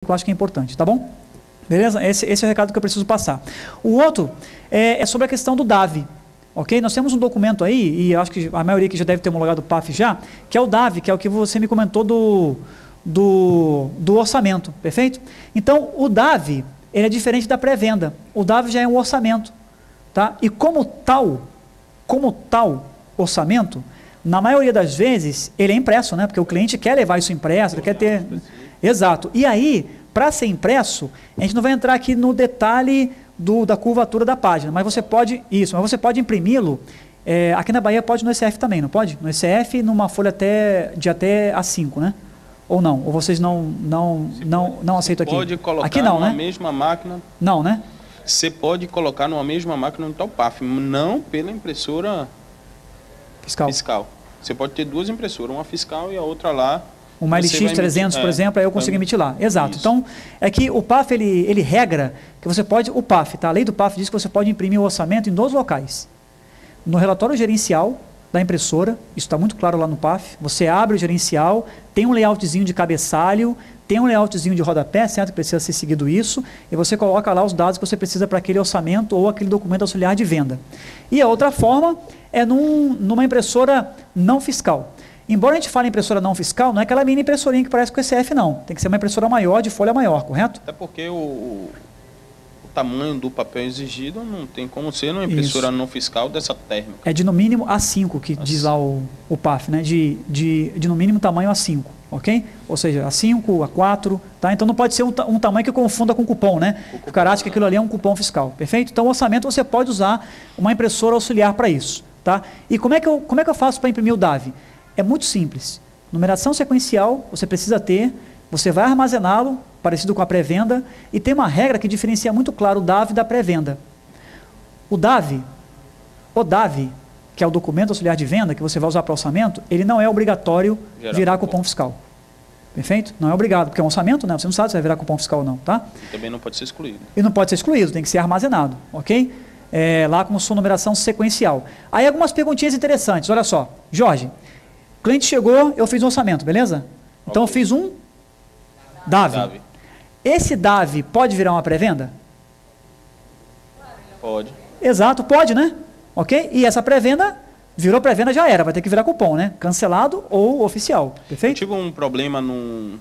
que eu acho que é importante, tá bom? Beleza? Esse é o recado que eu preciso passar. O outro é sobre a questão do DAV. Ok? Nós temos um documento aí, e eu acho que a maioria que já deve ter homologado o PAF já, que é o DAV, que é o que você me comentou do orçamento, perfeito? Então, o DAV, ele é diferente da pré-venda. O DAV já é um orçamento, tá? E como tal orçamento, na maioria das vezes, ele é impresso, né? Porque o cliente quer levar isso impresso, ele quer ter... Exato. E aí, para ser impresso, a gente não vai entrar aqui no detalhe da curvatura da página, mas você pode imprimi-lo, aqui na Bahia pode no ECF também, não pode? No ECF, numa folha de até A5, né? Ou não? Ou vocês não aceitam aqui? Pode colocar aqui não, numa né? mesma máquina. Não, né? Você pode colocar numa mesma máquina no TOPAF, não pela impressora fiscal. Você pode ter duas impressoras, uma fiscal e a outra lá. Uma LX300, por exemplo, aí eu consigo emitir lá. Exato. Isso. Então, é que o PAF, ele regra que você pode... O PAF, tá? A lei do PAF diz que você pode imprimir o orçamento em 2 locais. No relatório gerencial da impressora, isso está muito claro lá no PAF, você abre o gerencial, tem um layoutzinho de cabeçalho, tem um layoutzinho de rodapé, certo? Que precisa ser seguido isso, e você coloca lá os dados que você precisa para aquele orçamento ou aquele documento auxiliar de venda. E a outra forma é numa impressora não fiscal. Embora a gente fale em impressora não fiscal, não é aquela mini impressorinha que parece com o ECF, não. Tem que ser uma impressora maior, de folha maior, correto? Até porque o tamanho do papel exigido não tem como ser uma impressora não fiscal dessa térmica. É de no mínimo A5, que diz lá o PAF, né? De no mínimo tamanho A5, ok? Ou seja, A5, A4, tá? Então não pode ser um tamanho que confunda com cupom, né? O cara acha que aquilo ali é um cupom fiscal, perfeito? Então o orçamento você pode usar uma impressora auxiliar para isso, tá? E como é que eu faço para imprimir o DAV? É muito simples. Numeração sequencial, você precisa ter, você vai armazená-lo, parecido com a pré-venda, e tem uma regra que diferencia muito claro o DAV da pré-venda. O DAV, que é o documento auxiliar de venda, que você vai usar para orçamento, ele não é obrigatório virar cupom fiscal. Perfeito? Não é obrigado, porque é um orçamento, né? Você não sabe se vai virar cupom fiscal ou não, tá? E também não pode ser excluído. E não pode ser excluído, tem que ser armazenado, ok? Lá com sua numeração sequencial. Aí algumas perguntinhas interessantes, olha só. Jorge, o cliente chegou, eu fiz um orçamento, beleza? Então eu fiz um DAV. Esse DAV pode virar uma pré-venda? Pode. Exato, pode, né? Ok? E essa pré-venda, virou pré-venda, já era, vai ter que virar cupom, né? Cancelado ou oficial, perfeito? Eu tive um problema um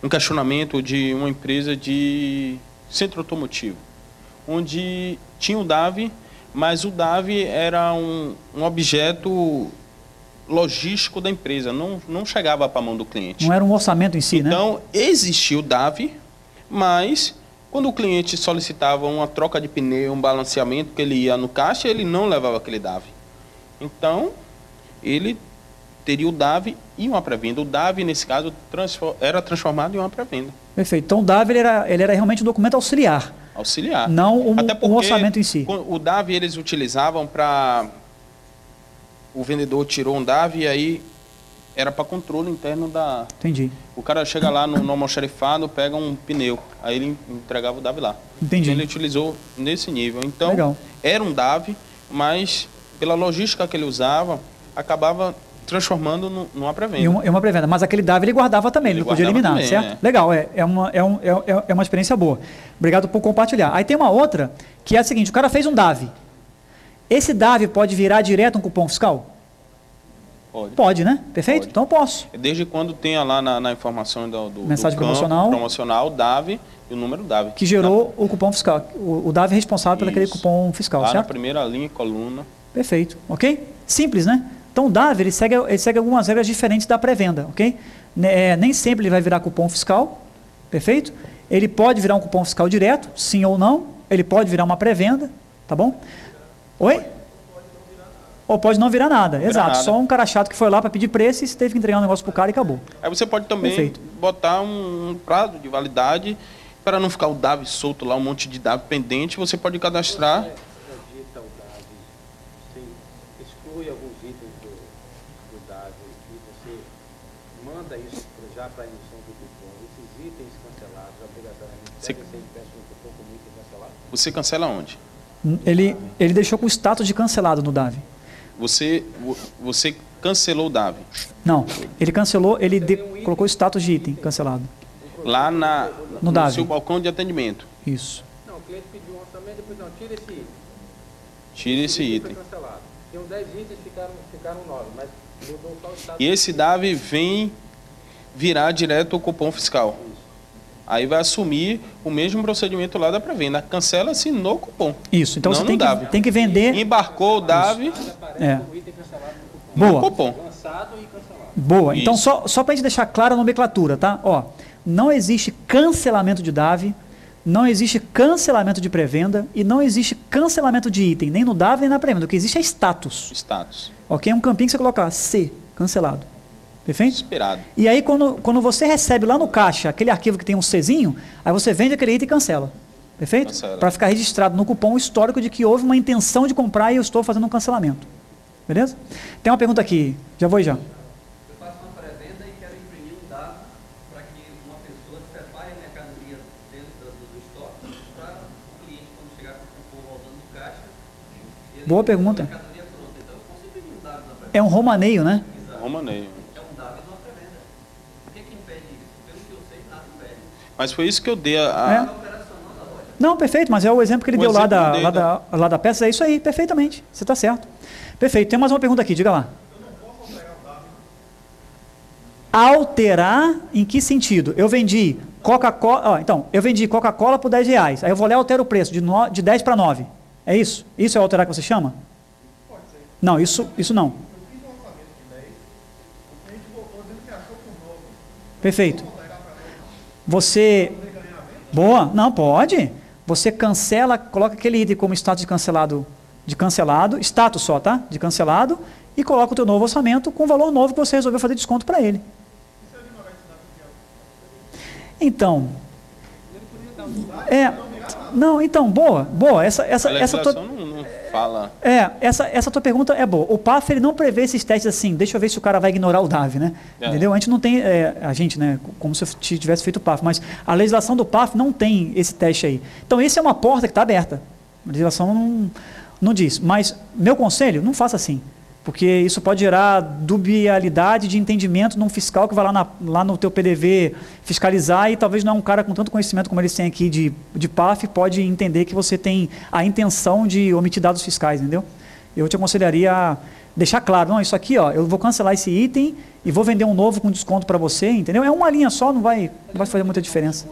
questionamento de uma empresa de centro automotivo, onde tinha o DAV, mas o DAV era um objeto logístico da empresa, não chegava para a mão do cliente. Não era um orçamento em si, né? Então, existia o DAV, mas quando o cliente solicitava uma troca de pneu, um balanceamento, que ele ia no caixa, ele não levava aquele DAV. Então, ele teria o DAV e uma pré-venda. O DAV, nesse caso, era transformado em uma pré-venda. Perfeito. Então, o DAV ele era realmente um documento auxiliar. Auxiliar. Não um orçamento em si. O DAV eles utilizavam para... O vendedor tirou um DAV e aí era para controle interno da... Entendi. O cara chega lá no almoxarifado, pega um pneu, aí ele entregava o DAV lá. Entendi. Então, ele utilizou nesse nível. Então, legal. Era um DAV, mas pela logística que ele usava, acabava transformando numa pré-venda. E uma pré-venda. Mas aquele DAV ele guardava também, ele não podia eliminar, também, certo? Legal, é uma experiência boa. Obrigado por compartilhar. Aí tem uma outra, que é a seguinte, o cara fez um DAV. Esse DAV pode virar direto um cupom fiscal? Pode. Pode, né? Perfeito? Pode. Então eu posso. Desde quando tenha lá na informação do mensagem campo, promocional, DAV e o número DAV. Que gerou o cupom fiscal. O DAV é responsável por aquele cupom fiscal, lá certo? Na primeira linha, coluna. Perfeito, ok? Simples, né? Então o DAV ele segue algumas regras diferentes da pré-venda, ok? Nem sempre ele vai virar cupom fiscal, perfeito? Ele pode virar um cupom fiscal direto, sim ou não. Ele pode virar uma pré-venda, tá bom? Oi? Ou pode não virar nada, exato. Só um cara chato que foi lá para pedir preço e você teve que entregar um negócio pro cara e acabou. Aí você pode também botar um prazo de validade para não ficar o DAV solto lá, um monte de DAV pendente, você pode cadastrar. Exclui alguns itens do DAV e você manda isso já para a emissão do cupom. Esses itens cancelados, obrigatoriamente, devem ser impressos no cupom como item cancelado? Você cancela onde? Ele deixou com o status de cancelado no DAV. Você cancelou o DAV? Não, ele cancelou, ele colocou o status de item cancelado. Lá no Davi. seu balcão de atendimento. Isso. Não, o cliente pediu um orçamento, depois não, tira esse item. Tira esse item. Foi cancelado. Tem 10 itens, ficaram 9, mas mudou só o status. E esse DAV vem virar direto o cupom fiscal. Aí vai assumir o mesmo procedimento lá da pré-venda. Cancela-se no cupom. Isso. Então não você no DAV. tem que vender. Embarcou o DAV É. O item cancelado no cupom. no Boa. cupom. Lançado e cancelado. Boa. Então, Isso. só para a gente deixar clara a nomenclatura, tá? Ó, não existe cancelamento de DAV, não existe cancelamento de pré-venda e não existe cancelamento de item, nem no DAV nem na pré-venda. O que existe é status. Status. Ok? É um campinho que você coloca C, cancelado. Perfeito? Esperado. E aí, quando você recebe lá no caixa aquele arquivo que tem um Czinho, aí você vende aquele item e cancela. Perfeito? Cancela. Para ficar registrado no cupom o histórico de que houve uma intenção de comprar e eu estou fazendo um cancelamento. Beleza? Tem uma pergunta aqui. Já vou já. Eu faço uma pré-venda e quero imprimir um dado para que uma pessoa separe a mercadoria dentro do estoque para o cliente, quando chegar com o cupom voltando do caixa, ele Boa pergunta. a mercadoria pronta. Então eu posso imprimir um dado na pré-venda. É um romaneio, né? Romaneio. É um dado de uma pré-venda. O que impede isso? Pelo que eu sei, nada impede. Mas foi isso que eu dei a... É. Não, perfeito, mas é o exemplo que ele O deu lá exemplo dele, lá da peça, é isso aí, perfeitamente. Você está certo. Perfeito. Tem mais uma pergunta aqui, diga lá. Alterar em que sentido? Eu vendi Coca-Cola, então, eu vendi Coca-Cola por R$10. Aí eu vou lá e altero o preço de 10 para 9. É isso? Isso é alterar que você chama? Não, isso não. Perfeito. Você... Boa. Não, pode. Você cancela, coloca aquele item como status de cancelado, status só, tá? De cancelado, e coloca o teu novo orçamento com o valor novo que você resolveu fazer desconto para ele. Então... Não, então, boa. Essa A legislação tua... não fala. Essa tua pergunta é boa. O PAF ele não prevê esses testes assim, deixa eu ver se o cara vai ignorar o DAV, né? É. Entendeu? A gente não tem, a gente, né, como se eu tivesse feito o PAF, mas a legislação do PAF não tem esse teste aí. Então, esse é uma porta que está aberta. A legislação não diz. Mas, meu conselho, não faça assim. Porque isso pode gerar dubialidade de entendimento num fiscal que vai lá no teu PDV fiscalizar e talvez não é um cara com tanto conhecimento como eles têm aqui de PAF, pode entender que você tem a intenção de omitir dados fiscais, entendeu? Eu te aconselharia a deixar claro, não, isso aqui, ó, eu vou cancelar esse item e vou vender um novo com desconto para você, entendeu? É uma linha só, não vai fazer muita diferença.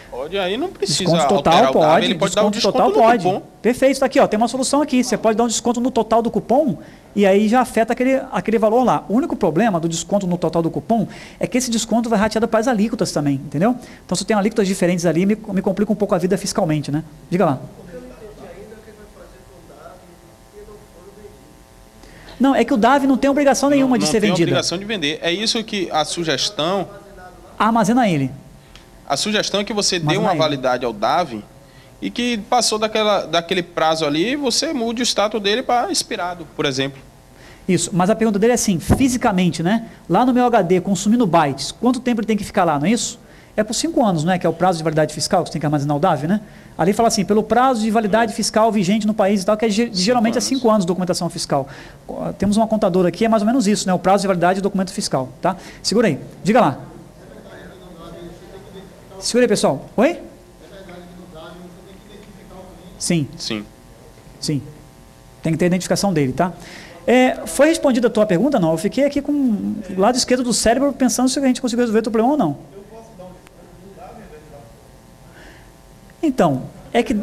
Pode, aí não precisa Desconto total alterar o DAV, pode, ele pode dar o desconto total no pode. cupom. Perfeito, está aqui, ó, tem uma solução aqui. Você pode dar um desconto no total do cupom e aí já afeta aquele valor lá. O único problema do desconto no total do cupom é que esse desconto vai rateado para as alíquotas também, entendeu? Então se tem alíquotas diferentes ali, me complica um pouco a vida fiscalmente, né? Diga lá. Não, é que o DAV não tem obrigação nenhuma de ser Não tem vendida. obrigação de vender. É isso que a sugestão... Armazena ele. A sugestão é que você Mas dê uma não é. validade ao DAV e que passou daquele prazo ali, você mude o status dele para expirado, por exemplo. Isso, mas a pergunta dele é assim, fisicamente, né? Lá no meu HD, consumindo bytes, quanto tempo ele tem que ficar lá, não é isso? É por 5 anos, né? Que é o prazo de validade fiscal que você tem que armazenar o DAV, né? Ali fala assim, pelo prazo de validade fiscal vigente no país e tal, que geralmente é 5 anos de documentação fiscal. Temos uma contadora aqui, é mais ou menos isso, né? O prazo de validade do documento fiscal, tá? Segura aí, diga lá. Segura aí, pessoal. Oi? Sim. Sim. Sim. Tem que ter a identificação dele, tá? Foi respondida a tua pergunta? Não. Eu fiquei aqui com o lado esquerdo do cérebro pensando se a gente conseguiu resolver o teu problema ou não. Então, é que...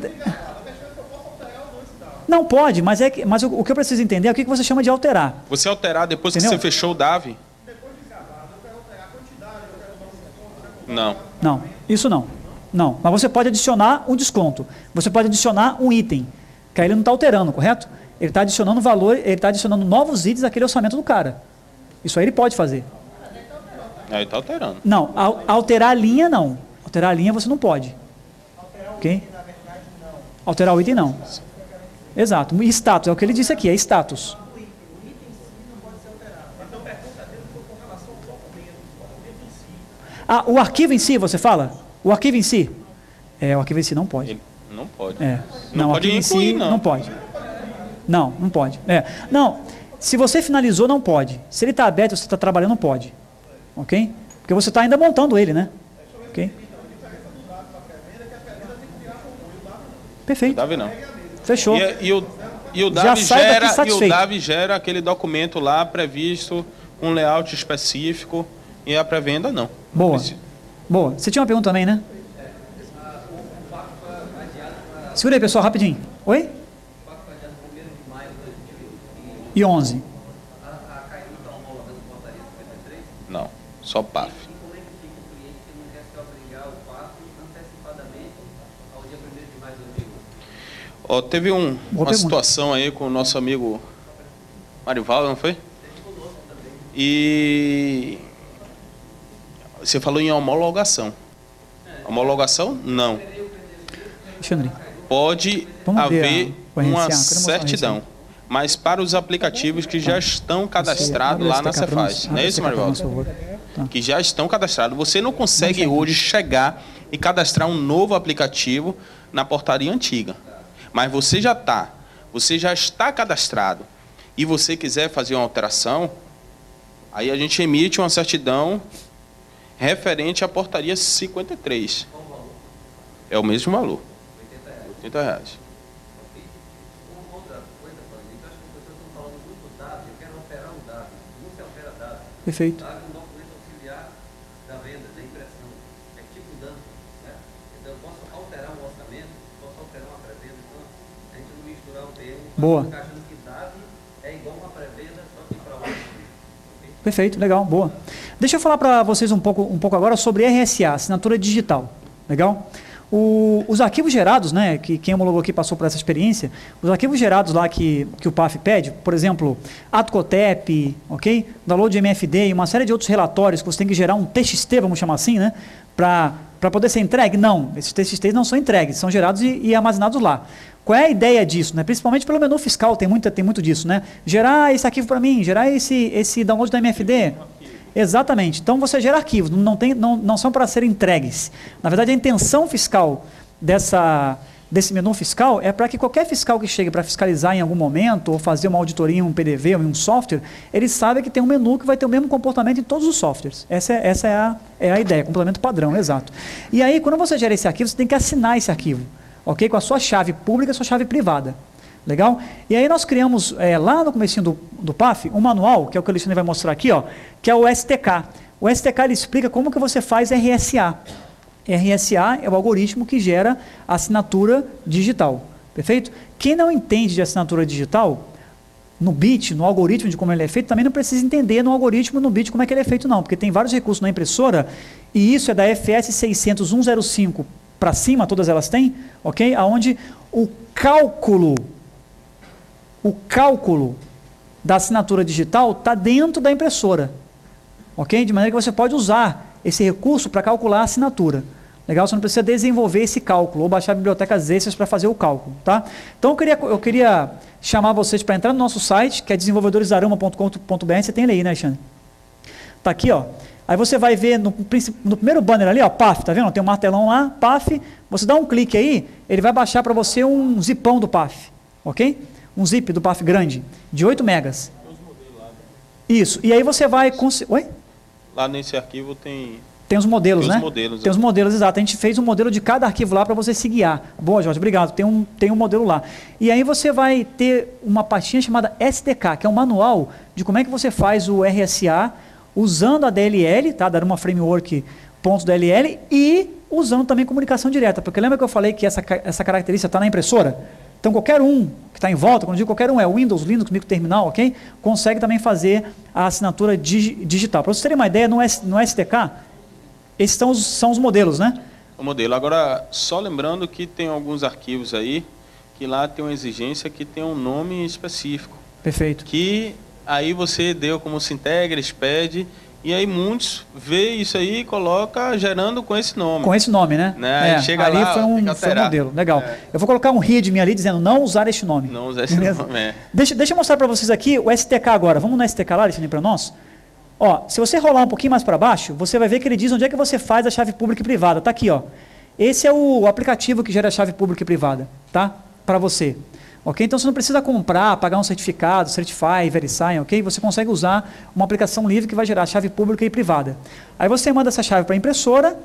Não pode, mas o que eu preciso entender é o que você chama de alterar. Você alterar depois Entendeu? que você fechou o DAV? Não. Não, isso não. Não, mas você pode adicionar um desconto. Você pode adicionar um item, que aí ele não está alterando, correto? Ele está adicionando valor, ele está adicionando novos itens àquele orçamento do cara. Isso aí ele pode fazer. Aí está alterando. Não, alterar a linha não. Alterar a linha você não pode. Ok? Alterar o item não. Exato. E status, é o que ele disse aqui, é status. Ah, o arquivo em si, você fala? O arquivo em si? O arquivo em si não pode. Ele não pode. Não, o pode arquivo em incluir, si não pode. Não pode. Não, se você finalizou, não pode. Se ele está aberto, você está trabalhando, não pode. ok? Porque você está ainda montando ele, né? Ok? Perfeito. O Davi não. Fechou. E o Davi gera aquele documento lá previsto, um layout específico, e a pré-venda não. Boa. Boa. Você tinha uma pergunta também, né? Segura aí, pessoal, rapidinho. Oi? E 11? Não, só PAF. Ó, teve uma situação aí com o nosso amigo Marivaldo, não foi? E você falou em homologação. Homologação? Não. Alexandre. Pode haver uma certidão, mas para os aplicativos que já estão cadastrados lá na Cefaz. Não é isso, Marivaldo? Que já estão cadastrados. Você não consegue hoje chegar e cadastrar um novo aplicativo na portaria antiga. Mas você já está cadastrado e você quiser fazer uma alteração, aí a gente emite uma certidão referente à portaria 53. É o mesmo valor. R$80. Uma outra coisa, então acho que vocês estão falando muito do dado, eu quero alterar um dado. Como se altera dado? Perfeito. Dado é um documento auxiliar da venda, da impressão. É tipo dump, né? Então eu posso alterar um orçamento, posso alterar uma pré-venda, então a gente não misturar o termo. Boa. Achando que dado é igual uma pré-venda, só que para outro. Perfeito, legal, boa. Deixa eu falar para vocês um pouco agora sobre RSA, assinatura digital. Legal? Os arquivos gerados, né, que quem homologou aqui passou por essa experiência, os arquivos gerados lá que o PAF pede, por exemplo, ATCOTEP, ok? Download de MFD e uma série de outros relatórios que você tem que gerar um TXT, vamos chamar assim, né, para poder ser entregue? Não, esses TXTs não são entregues, são gerados e armazenados lá. Qual é a ideia disso? Né? Principalmente pelo menu fiscal, tem muito disso, né? Gerar esse arquivo para mim, gerar esse download da MFD. Exatamente. Então você gera arquivos, não são para serem entregues. Na verdade, a intenção fiscal desse menu fiscal é para que qualquer fiscal que chegue para fiscalizar em algum momento, ou fazer uma auditoria em um PDV ou em um software, ele sabe que tem um menu que vai ter o mesmo comportamento em todos os softwares. Essa é a ideia, complemento padrão, exato. E aí, quando você gera esse arquivo, você tem que assinar esse arquivo, ok? Com a sua chave pública e a sua chave privada. Legal? E aí nós criamos, lá no comecinho do PAF, um manual, que é o que o Alexandre vai mostrar aqui, ó, que é o STK. O STK ele explica como que você faz RSA. RSA é o algoritmo que gera assinatura digital. Perfeito? Quem não entende de assinatura digital, no bit, no algoritmo de como ele é feito, também não precisa entender no algoritmo, no bit, como é que ele é feito não, porque tem vários recursos na impressora, e isso é da FS 600.105 para cima, todas elas têm, ok? Onde o cálculo da assinatura digital está dentro da impressora, ok? De maneira que você pode usar esse recurso para calcular a assinatura. Legal? Você não precisa desenvolver esse cálculo ou baixar bibliotecas extras para fazer o cálculo, tá? Então eu queria chamar vocês para entrar no nosso site, que é desenvolvedoresarama.com.br. Você tem ele aí, né, Alexandre? Tá aqui, ó. Aí você vai ver no primeiro banner ali, ó, PAF, tá vendo? Tem um martelão lá, PAF. Você dá um clique aí, ele vai baixar para você um zipão do PAF, ok? Um zip do PAF grande, de 8 megas. Isso, e aí você vai... Oi? Lá nesse arquivo tem os modelos, né? Tem os modelos, exato. A gente fez um modelo de cada arquivo lá para você se guiar. Boa, Jorge, obrigado. Tem um modelo lá. E aí você vai ter uma pastinha chamada STK, que é um manual de como é que você faz o RSA usando a DLL, tá? Dar uma framework .dll e usando também comunicação direta. Porque lembra que eu falei que essa característica está na impressora? Então, qualquer um que está em volta, quando eu digo qualquer um, é Windows, Linux, microterminal, ok? Consegue também fazer a assinatura digital. Para vocês terem uma ideia, no STK, esses são os modelos, né? O modelo. Agora, só lembrando que tem alguns arquivos aí, que lá tem uma exigência que tem um nome específico. Perfeito. Que aí você deu como Sintegra, SPED, e aí muitos vê isso aí e coloca gerando com esse nome. Com esse nome, né? Chega ali lá, foi um modelo, legal. Eu vou colocar um readme ali dizendo não usar este nome. Não usar esse nome, Deixa eu mostrar para vocês aqui o STK agora. Vamos no STK lá, Alexandre, para nós? Ó, se você rolar um pouquinho mais para baixo, você vai ver que ele diz onde é que você faz a chave pública e privada. Tá aqui, ó. Esse é o aplicativo que gera a chave pública e privada, tá? Para você. Ok? Então você não precisa comprar, pagar um certificado, Certify, VeriSign, ok? Você consegue usar uma aplicação livre que vai gerar chave pública e privada. Aí você manda essa chave para a impressora,